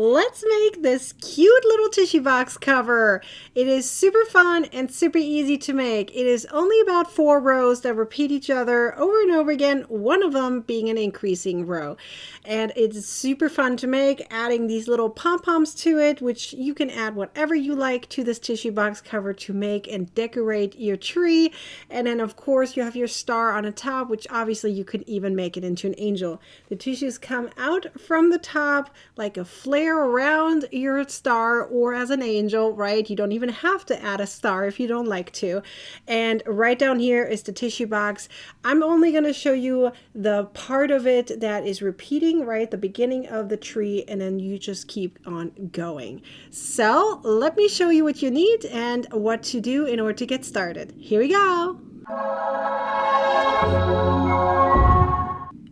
Let's make this cute little tissue box cover. It is super fun and super easy to make. It is only about 4 rows that repeat each other over and over again, one of them being an increasing row. And it's super fun to make, adding these little pom-poms to it, which you can add whatever you like to this tissue box cover to make and decorate your tree. And then of course you have your star on the top, which obviously you could even make it into an angel. The tissues come out from the top like a flare around your star or as an angel, right? You don't even have to add a star if you don't like to. And right down here is the tissue box. I'm only going to show you the part of it that is repeating, right? The beginning of the tree, and then you just keep on going. So let me show you what you need and what to do in order to get started. Here we go.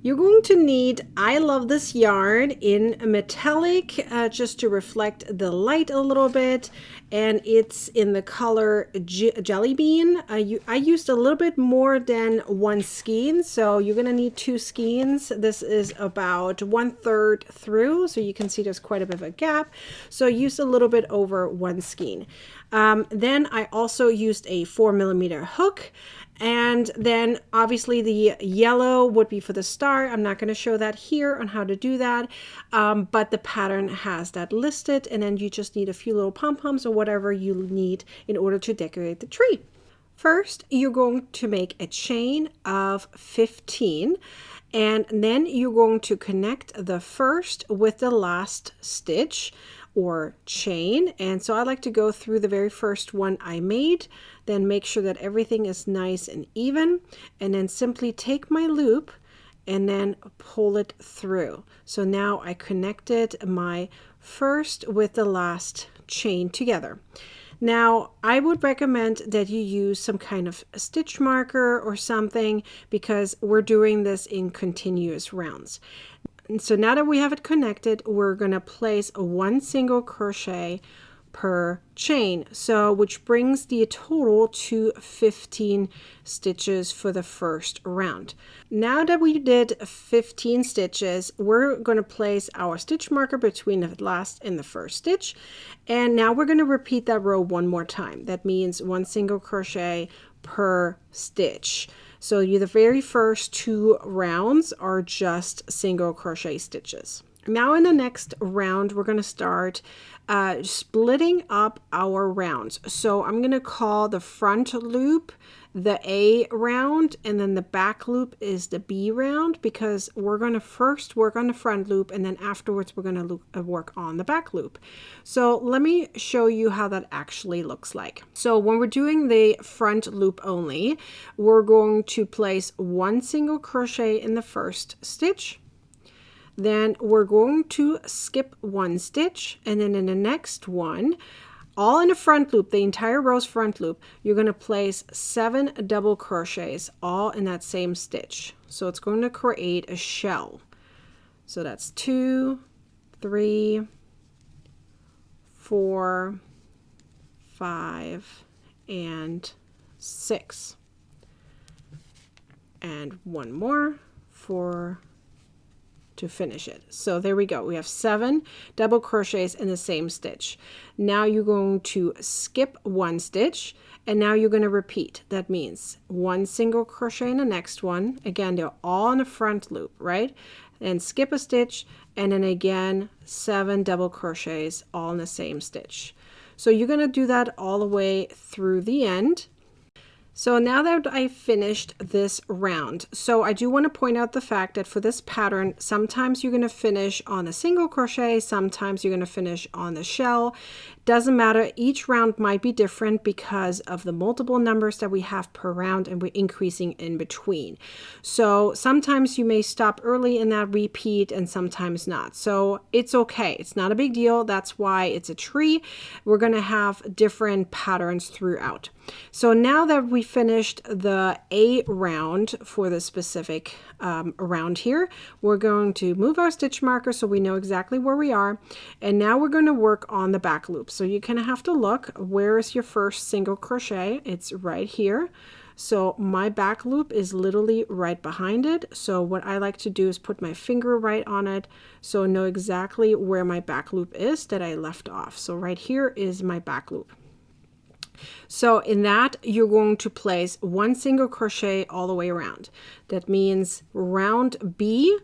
You're going to need I Love This Yarn in metallic, just to reflect the light a little bit, and it's in the color Jelly Bean. I used a little bit more than 1 skein, so you're going to need 2 skeins. This is about 1/3 through, so you can see there's quite a bit of a gap, so I used a little bit over 1 skein. Then I also used a 4mm hook. And then obviously the yellow would be for the star. I'm not going to show that here on how to do that, but the pattern has that listed, and then you just need a few little pom-poms or whatever you need in order to decorate the tree. First, you're going to make a chain of 15, and then you're going to connect the first with the last stitch or chain. And so I like to go through the very first one I made, then make sure that everything is nice and even, and then simply take my loop and then pull it through. So now I connected my first with the last chain together. Now, I would recommend that you use some kind of a stitch marker or something, because we're doing this in continuous rounds. And so now that we have it connected, we're going to place 1 single crochet per chain, so which brings the total to 15 stitches for the first round. Now that we did 15 stitches, we're going to place our stitch marker between the last and the first stitch, and now we're going to repeat that row one more time. That means 1 single crochet per stitch. So the very first 2 rounds are just single crochet stitches. Now in the next round, we're going to start splitting up our rounds. So I'm going to call the front loop the A round, and then the back loop is the B round, because we're going to first work on the front loop, and then afterwards we're going to work on the back loop. So let me show you how that actually looks like. So when we're doing the front loop only, we're going to place 1 single crochet in the first stitch. Then we're going to skip 1 stitch, and then in the next one, all in the front loop, the entire row's front loop, you're going to place 7 double crochets all in that same stitch. So it's going to create a shell. So that's 2, 3, 4, 5, and 6. And 1 more to finish it. So there we go. We have 7 double crochets in the same stitch. Now you're going to skip 1 stitch, and now you're going to repeat. That means 1 single crochet in the next one. Again, they're all in the front loop, right? And skip a stitch, and then again 7 double crochets all in the same stitch. So you're going to do that all the way through the end. So now that I finished this round, so I do want to point out the fact that for this pattern, sometimes you're going to finish on a single crochet, sometimes you're going to finish on the shell. Doesn't matter, each round might be different because of the multiple numbers that we have per round, and we're increasing in between. So sometimes you may stop early in that repeat and sometimes not. So it's okay, it's not a big deal. That's why it's a tree. We're going to have different patterns throughout. So now that we finished the A round for the specific around here, we're going to move our stitch marker so we know exactly where we are, and now we're going to work on the back loop. So you kind of have to look, where is your first single crochet? It's right here. So my back loop is literally right behind it. So what I like to do is put my finger right on it so I know exactly where my back loop is that I left off. So right here is my back loop. So in that, you're going to place 1 single crochet all the way around. That means round B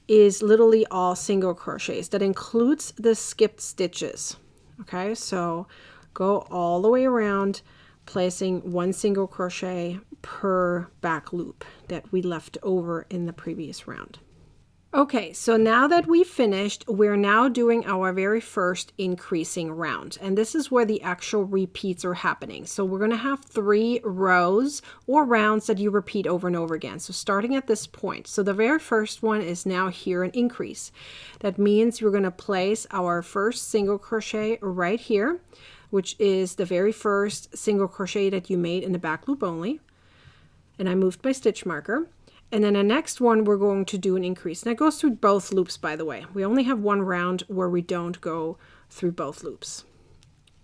is literally all single crochets. That includes the skipped stitches. Okay, so go all the way around, placing 1 single crochet per back loop that we left over in the previous round. Okay, so now that we've finished, we're now doing our very first increasing round. And this is where the actual repeats are happening. So we're going to have 3 rows or rounds that you repeat over and over again. So starting at this point. So the very first one is now here an increase. That means we're going to place our first single crochet right here, which is the very first single crochet that you made in the back loop only. And I moved my stitch marker. And then the next one, we're going to do an increase. And that goes through both loops, by the way. We only have one round where we don't go through both loops.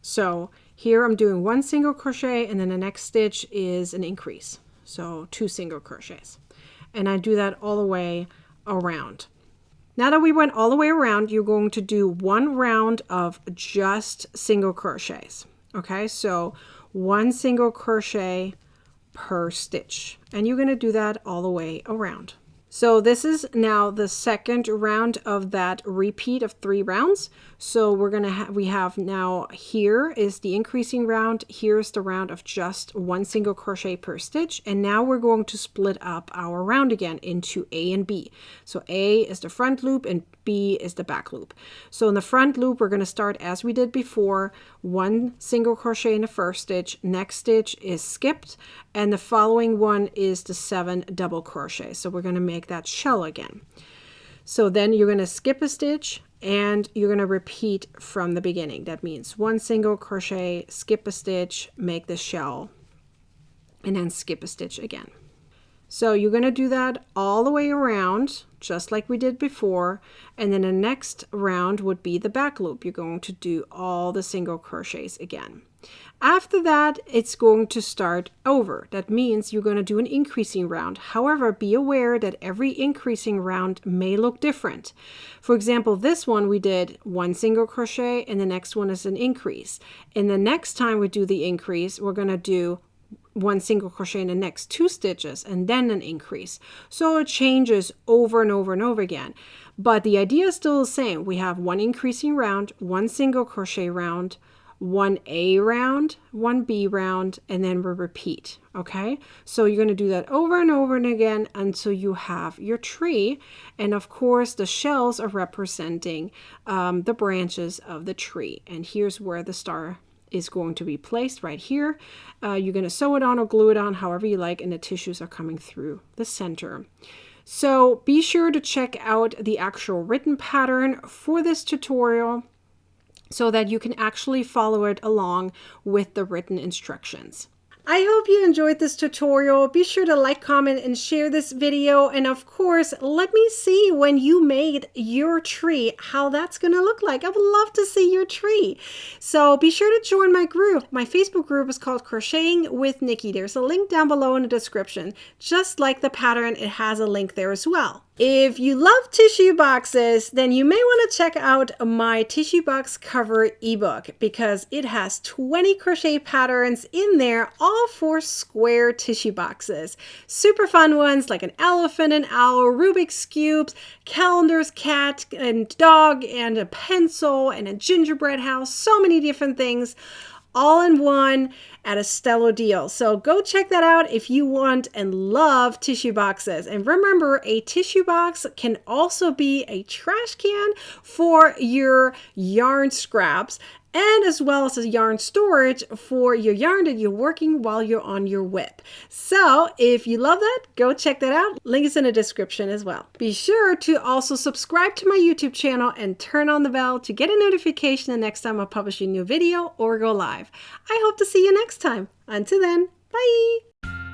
So here I'm doing 1 single crochet, and then the next stitch is an increase. So 2 single crochets. And I do that all the way around. Now that we went all the way around, you're going to do 1 round of just single crochets. Okay, so 1 single crochet per stitch, and you're going to do that all the way around. So this is now the second round of that repeat of 3 rounds. So we have now, here is the increasing round, here's the round of just 1 single crochet per stitch, and now we're going to split up our round again into A and B. So A is the front loop and B is the back loop. So in the front loop, we're going to start as we did before, 1 single crochet in the first stitch, next stitch is skipped, and the following one is the 7 double crochet. So we're going to make that shell again. So then you're going to skip a stitch and you're going to repeat from the beginning. That means 1 single crochet, skip a stitch, make the shell, and then skip a stitch again. So you're going to do that all the way around, just like we did before. And then the next round would be the back loop. You're going to do all the single crochets again. After that, it's going to start over. That means you're going to do an increasing round. However, be aware that every increasing round may look different. For example, this one we did 1 single crochet and the next one is an increase. And the next time we do the increase, we're going to do 1 single crochet in the next 2 stitches and then an increase. So it changes over and over and over again. But the idea is still the same. We have 1 increasing round, 1 single crochet round, 1 A round, 1 B round, and then we repeat. Okay, so you're going to do that over and over and again until you have your tree. And of course, the shells are representing the branches of the tree. And here's where the star is going to be placed right here. You're going to sew it on or glue it on however you like, and the tissues are coming through the center. So be sure to check out the actual written pattern for this tutorial so that you can actually follow it along with the written instructions. I hope you enjoyed this tutorial. Be sure to like, comment, and share this video. And of course, let me see when you made your tree, how that's going to look like. I would love to see your tree. So be sure to join my group. My Facebook group is called Crocheting with Nikki. There's a link down below in the description. Just like the pattern, it has a link there as well. If you love tissue boxes, then you may want to check out my tissue box cover ebook because it has 20 crochet patterns in there, all for square tissue boxes. Super fun ones like an elephant, an owl, Rubik's cubes, calendars, cat and dog, and a pencil, and a gingerbread house. So many different things, all in one at a stellar deal. So go check that out if you want and love tissue boxes. And remember, a tissue box can also be a trash can for your yarn scraps, and as well as a yarn storage for your yarn that you're working while you're on your whip. So if you love that, go check that out. Link is in the description as well. Be sure to also subscribe to my YouTube channel and turn on the bell to get a notification the next time I publish a new video or go live. I hope to see you next time. Until then, bye!